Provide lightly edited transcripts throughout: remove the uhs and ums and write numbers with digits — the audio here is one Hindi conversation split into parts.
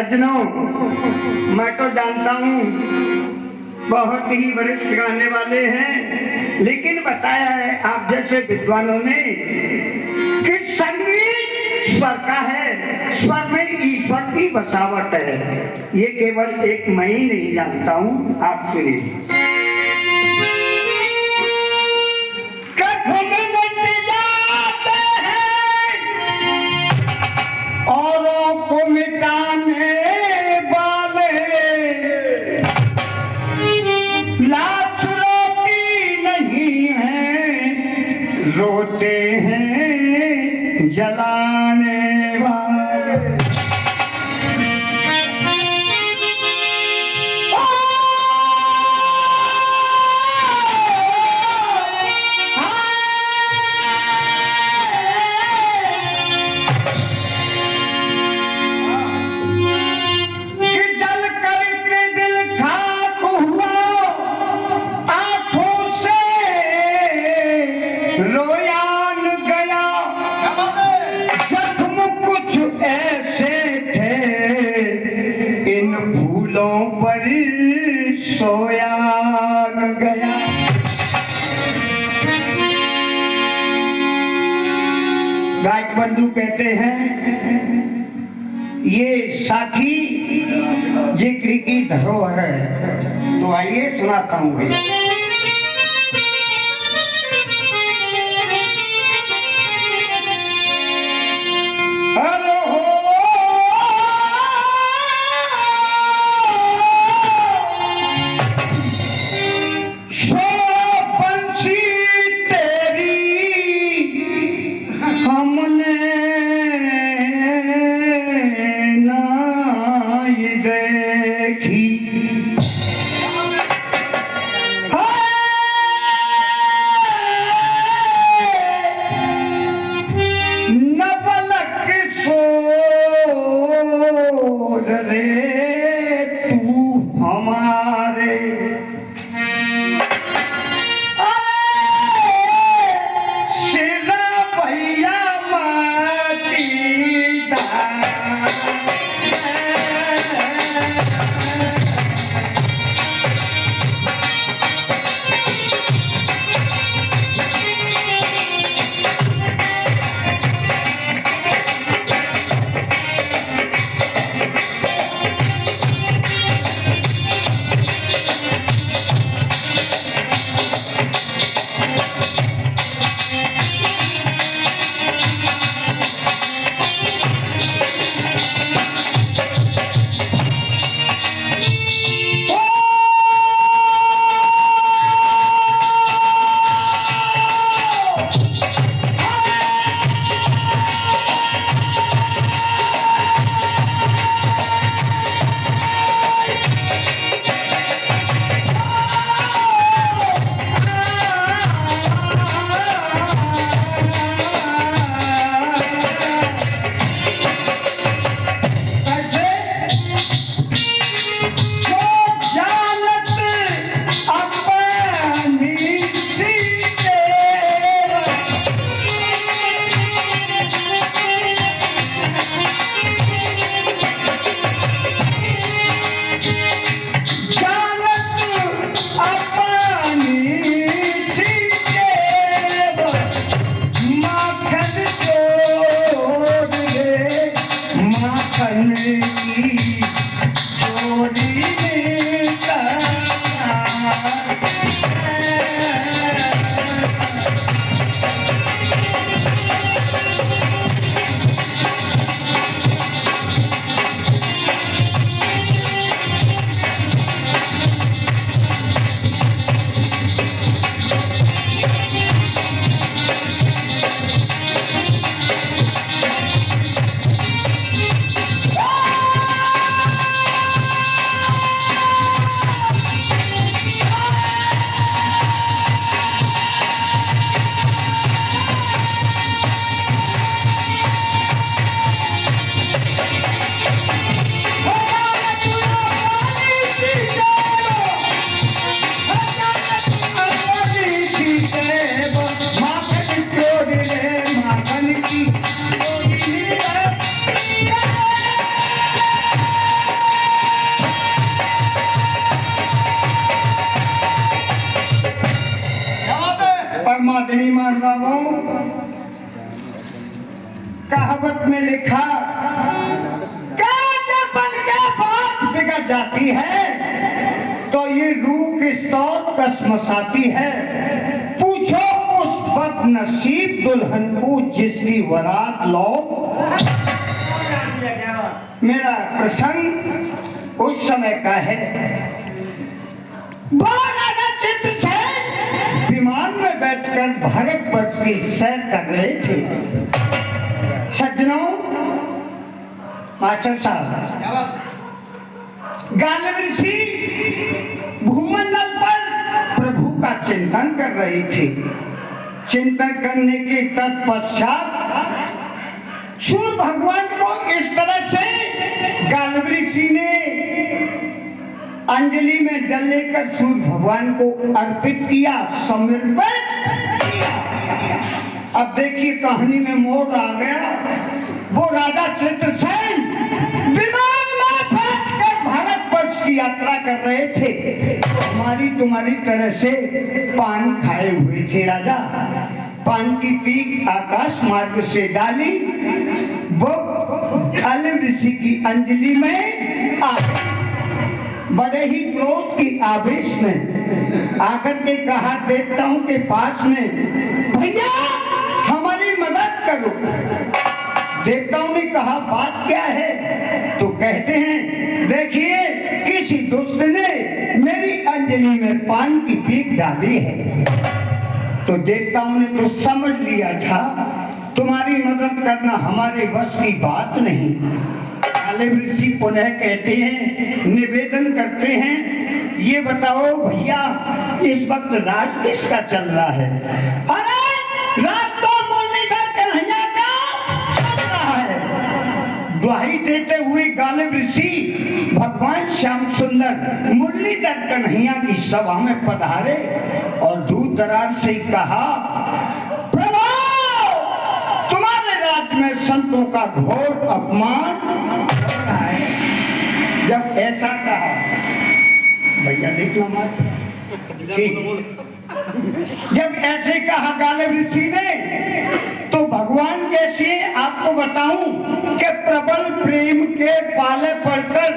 सज्जनों, मैं तो जानता हूँ बहुत ही वरिष्ठ गाने वाले हैं, लेकिन बताया है आप जैसे विद्वानों ने कि संगीत स्वर का है, स्वर में ईश्वर की बसावट है। ये केवल एक मैं ही नहीं जानता हूँ, आप सुनिए। औरों को मिटाने वाले लाश रोती नहीं है, रोते हैं जलाने वाले। सोयान गया। गायक बंधु कहते हैं ये साखी जिक्र की धरोहर है। तो आइए सुनाता हूँ भैया। हाँ आदरणीय महानुभावों, कहावत में लिखा जब बन के बात बिगड़ जाती है तो ये रूह किस तौर कसमसाती है। पूछो उस बदनसीब दुल्हन को जिसकी वरात लो। मेरा प्रसंग उस समय का है। चित्र से विमान में बैठकर भारतवर्ष की सैर कर रहे थे। सज्जनों, मास्टर साहब, गालिब ऋषि भूमंडल पर प्रभु का चिंतन कर रहे थे। चिंतन करने के तत्पश्चात सूर्य भगवान को इस तरह से गालिब ऋषि ने अंजलि में जल लेकर सूर्य भगवान को अर्पित किया, समर्पित किया। अब देखिए कहानी में मोड़ आ गया। वो राजा चित्रसेन विमान में बैठकर भारतवर्ष की यात्रा कर रहे थे, तो हमारी तुम्हारी तरह से पान खाए हुए थे। राजा पान की पीक आकाश मार्ग से डाली, वो गालिब ऋषि की अंजलि में आ बड़े ही क्रोध की आवेश में आकर के कहा देवताओं के पास में, भैया हमारी मदद करो। देवताओं ने कहा बात क्या है? तो कहते हैं देखिए किसी दुष्ट ने मेरी अंजलि में पान की पीक डाली है। तो देवताओं ने तो समझ लिया था तुम्हारी मदद करना हमारे वश की बात नहीं। गालिब ऋषि पुनः कहते हैं, निवेदन करते हैं, ये बताओ भैया इस वक्त राज किसका चल रहा है? अरे राज तो मुरलीधर कन्हैया का चल रहा है। दुहाई देते हुए गालिब ऋषि भगवान श्याम सुंदर मुरलीधर कन्हैया की सभा में पधारे और दूर दराज से कहा, प्रभु तुम्हारे राज्य में संतों का घोर अपमान हो रहा है। जब ऐसा कहा, भैया देखना मत, जब ऐसे कहा गालिब ऋषि ने, तो भगवान कैसे आपको बताऊं कि प्रबल प्रेम के पाले पड़कर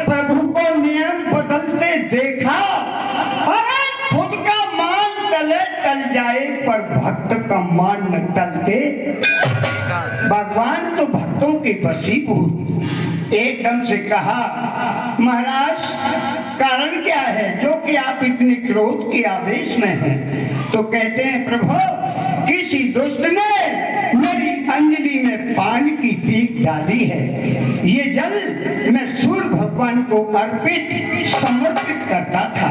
प्रभु को नियम बदलते देखा। अरे खुद का मान टले टल जाए पर भक्त का मान न टलते। भगवान तो भक्तों के वशीभूत। एकदम से कहा, महाराज कारण क्या है जो कि आप इतने क्रोध के आवेश में हैं? तो कहते हैं प्रभु किसी दुष्ट ने मेरी अंजलि में पान की पीक डाली है। ये जल मैं सूर्य भगवान को अर्पित समर्पित करता था।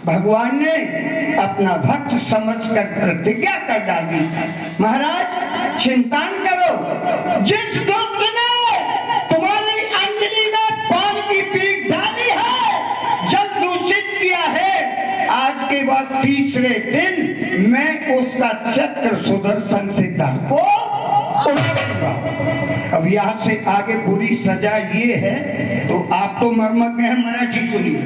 भगवान ने अपना भक्त समझकर प्रतिज्ञा कर डाली। महाराज चिंता न करो, जिस दुष्ट ने तुम्हारी अंजलि में पान की पीक डाली है, जल दूषित किया है, आज के बाद तीसरे दिन मैं उसका चक्र सुदर्शन से धर को उड़ा दूंगा। अब यहाँ से आगे बुरी सजा ये है, तो आप तो मर्मज्ञ हैं, मराठी सुनिए।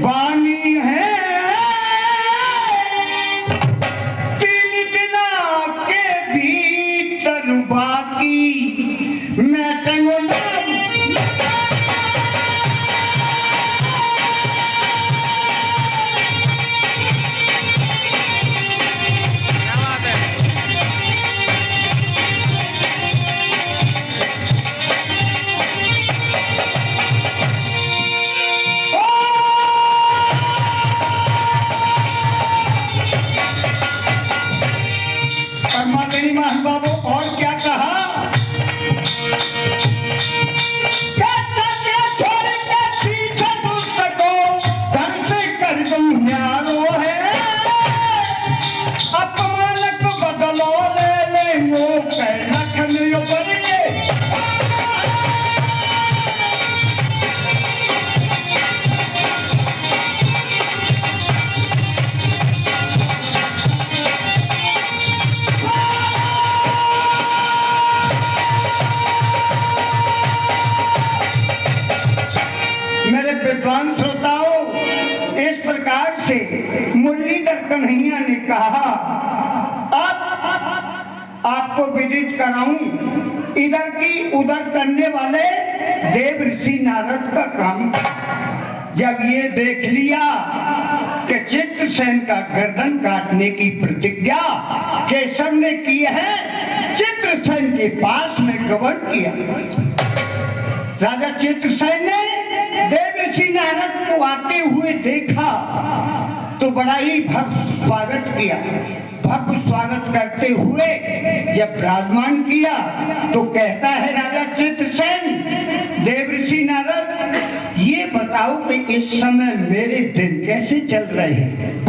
वाणी है से मुरलीधर कन्हैया ने कहा, आपको विदित कराऊं, इधर की उधर करने वाले देव ऋषि नारद का काम। जब ये देख लिया कि चित्रसेन का गर्दन काटने की प्रतिज्ञा केशव ने की है, चित्रसेन के पास में गमन किया। राजा चित्रसेन ने देव ऋषि नारद को आते हुए देखा तो बड़ा ही भव्य स्वागत किया। भव्य स्वागत करते हुए जब विराजमान किया तो कहता है राजा चित्रसेन, देव ऋषि नारद, ये बताओ कि इस समय मेरे दिन कैसे चल रहे हैं?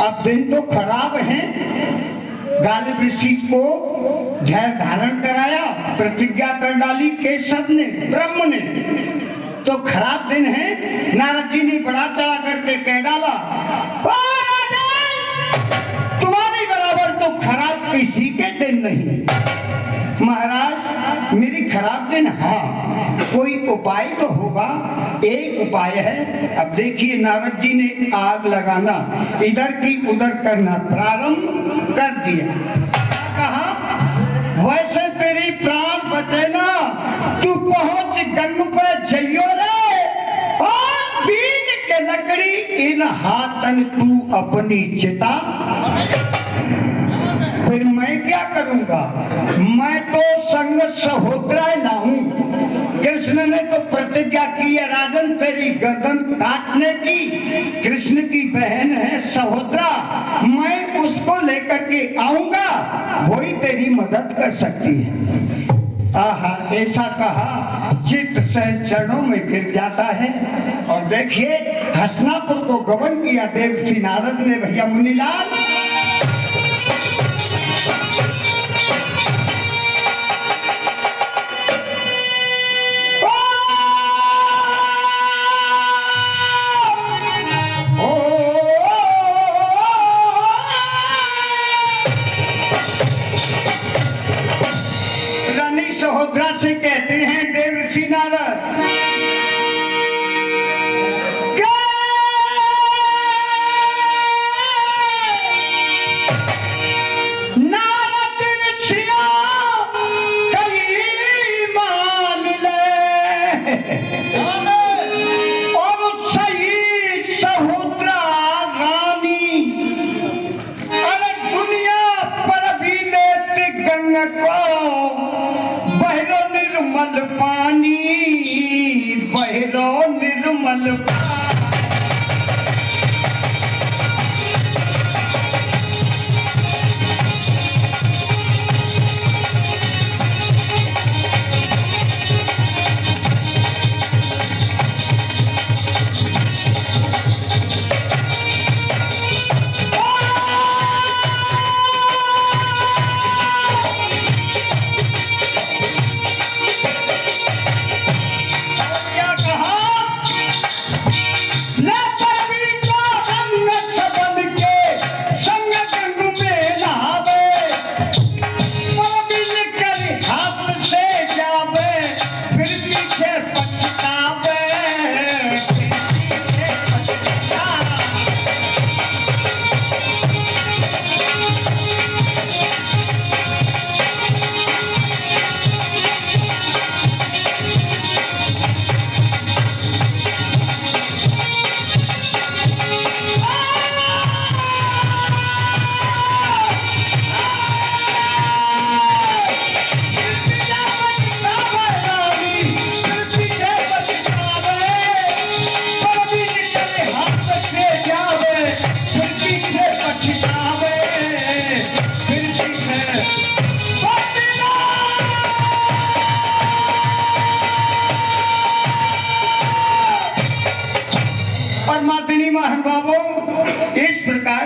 अब दिन तो खराब हैं। गालिब ऋषि को धैर्य धारण कराया, प्रतिज्ञा कर डाली केशव ने, ब्रह्म ने, तो खराब दिन है। नारद जी ने बड़ा चढ़ा करके कह डाला, तुम्हारी बराबर तो खराब किसी के दिन नहीं। महाराज, मेरी खराब दिन, हाँ, कोई उपाय तो होगा। एक उपाय है। अब देखिए, नारद जी ने आग लगाना, इधर की उधर करना प्रारंभ कर दिया। कहा, वैसे तेरी प्राण बचे ना, तू पहुंच गंग पर जइयो रे, और बीज के लकड़ी इन हाथन तू अपनी चिता। फिर मैं क्या करूंगा? मैं तो संग सहोदरा लाऊं। कृष्ण ने तो प्रतिज्ञा की है राजन तेरी गर्दन काटने की। कृष्ण की बहन है सहोदरा, मैं उसको लेकर के आऊंगा, वही तेरी मदद कर सकती है। आहा, ऐसा कहा, चित्रसेन चरणों में गिर जाता है। और देखिए, हस्तिनापुर को गमन किया देव ऋषि नारद ने। भैया मुनिलाल, सहोदरा से कहते हैं देव ऋषि नारद, नारद ऋषिया कई मान ले, और सही सहोदरा रानी, अरे दुनिया पर भी लेती गंगा को निर्मल पानी, बहरो निर्मल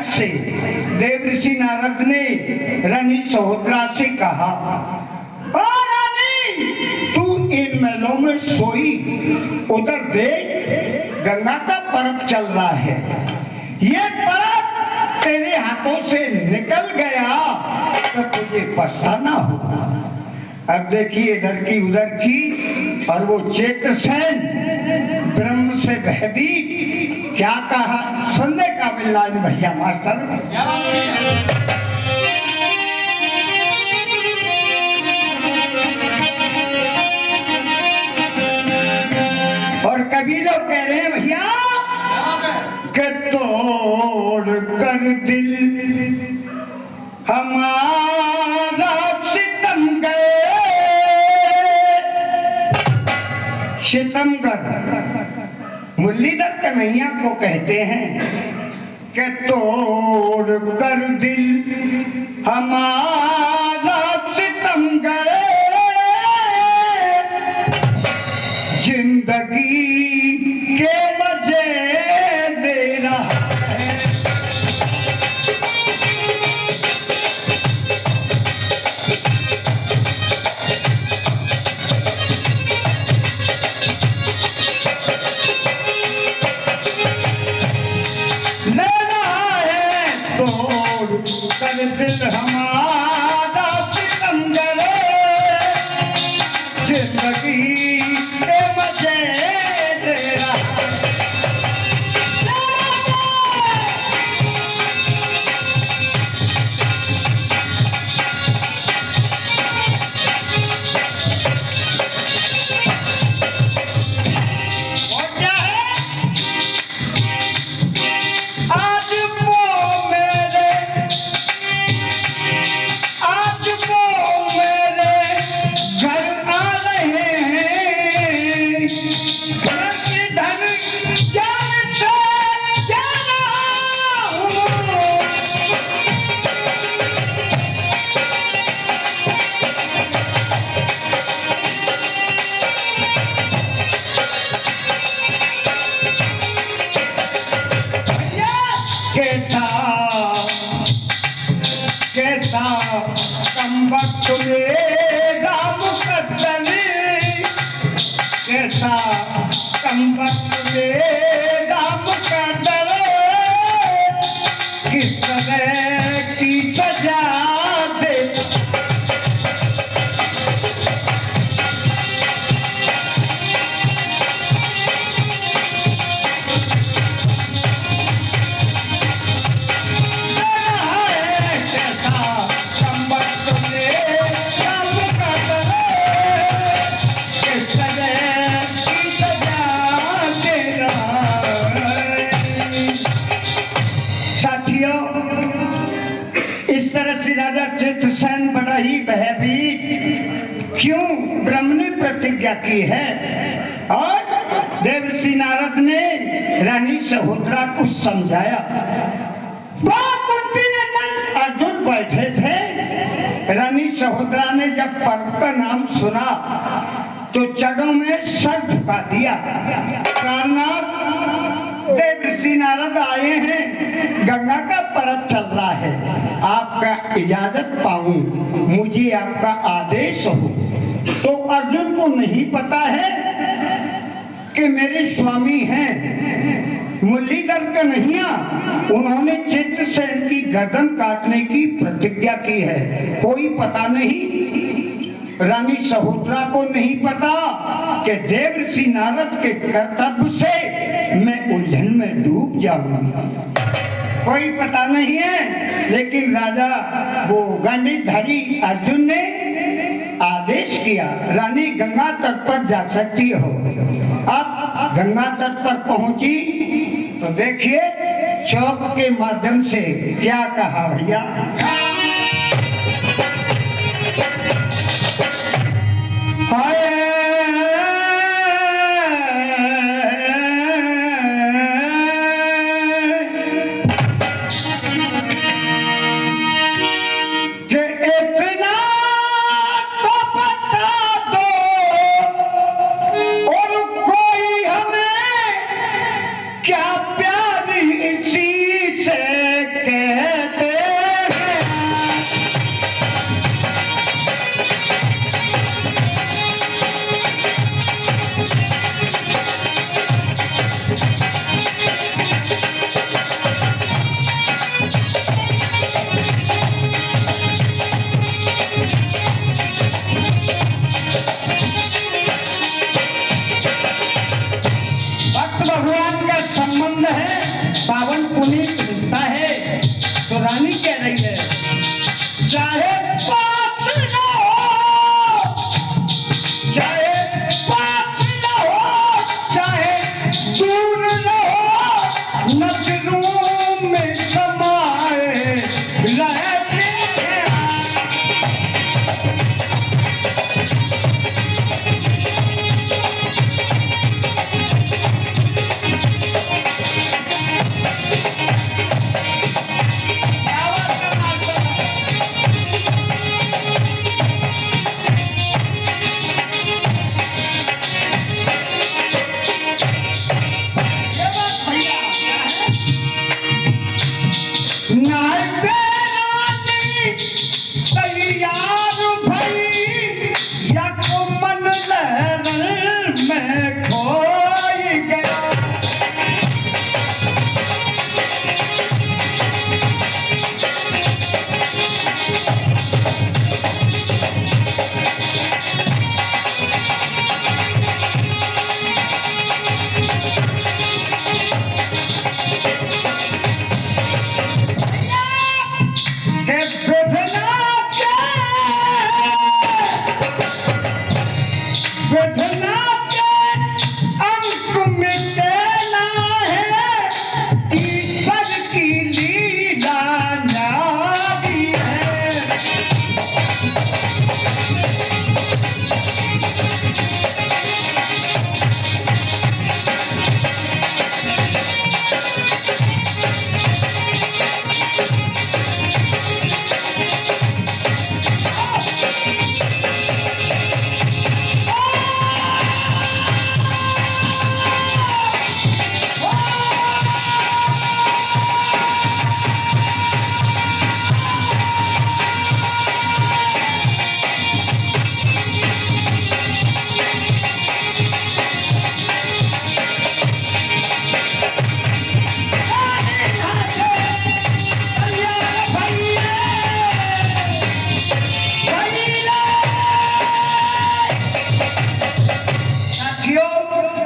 से देव ऋषि नारद ने रानी सहोदरा से कहा, रानी, तू इन महलों में सोई, उधर देख गंगा का पर्व चल रहा है। ये पर्व तेरे हाथों से निकल गया तो तुझे पछताना होगा। अब देखिए, इधर की उधर की, और वो चित्रसेन ब्रह्म से भयभीत क्या कहा सुनने का मिल रहा है भैया मास्टर। और कभी लोग कह रहे हैं भैया कि तोड़ कर दिल हमारा सितमगर, सितमगर मुरलीधर कन्हैया को कहते हैं कि तोड़ कर दिल हमारा सितमगर, जिंदगी के मजे दे रहा है। ले रहा है तोड़ कर दिल हमारा सितमगर, जिंदगी के मजे दे रहा है। और क्या है आज वो मेरे, आज वो मेरे घर आ रहे हैं, मैं इधर जान से जाना हूँ। कैसा कैसा कम वक्त मेरा मुकद्दर, कैसा कम वक्त मेरा मुकद्दर, किस तरह की सजा दे। इस तरह से राजा चित्रसेन बड़ा ही भयभीत, क्यों ब्रह्म ने प्रतिज्ञा की है। और देवर्षि नारद ने रानी सहोदरा को समझाया। अर्जुन बैठे थे, रानी सहोदरा ने जब पर्व का नाम सुना तो चढ़ों में सर झुका दिया। कारनाथ देवर्षि नारद आए हैं, गंगा का पर्व चल रहा है, आपका इजाजत पाऊं, मुझे आपका आदेश हो। तो अर्जुन को नहीं पता है कि मेरे स्वामी हैं मुरलीधर कन्हैया, उन्होंने चित्रसेन की गर्दन काटने की प्रतिज्ञा की है। कोई पता नहीं, रानी सहोदरा को नहीं पता कि देवर्षि नारद के कर्तव्य से मैं उलझन में डूब जाऊंगा, कोई पता नहीं है। लेकिन राजा वो गंडीधारी अर्जुन ने आदेश किया, रानी गंगा तट पर जा सकती हो। अब गंगा तट पर पहुंची तो देखिए चौक के माध्यम से क्या कहा भैया। क्या प्यारी चीज कहते हैं। पुनीत रिश्ता है। तो रानी कह रही है, चाहे पास न हो, चाहे पास न हो, चाहे दूर न हो, नजरों में समाए रहते हैं।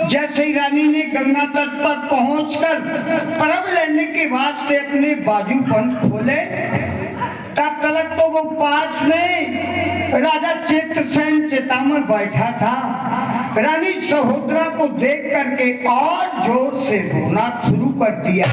जैसे ही रानी ने गंगा तट पर पहुंचकर परब लेने के वास्ते अपने बाजू बंद खोले, तब तक तो वो पास में राजा चित्रसेन चिता में बैठा था। रानी सहोदरा को देख करके और जोर से रोना शुरू कर दिया।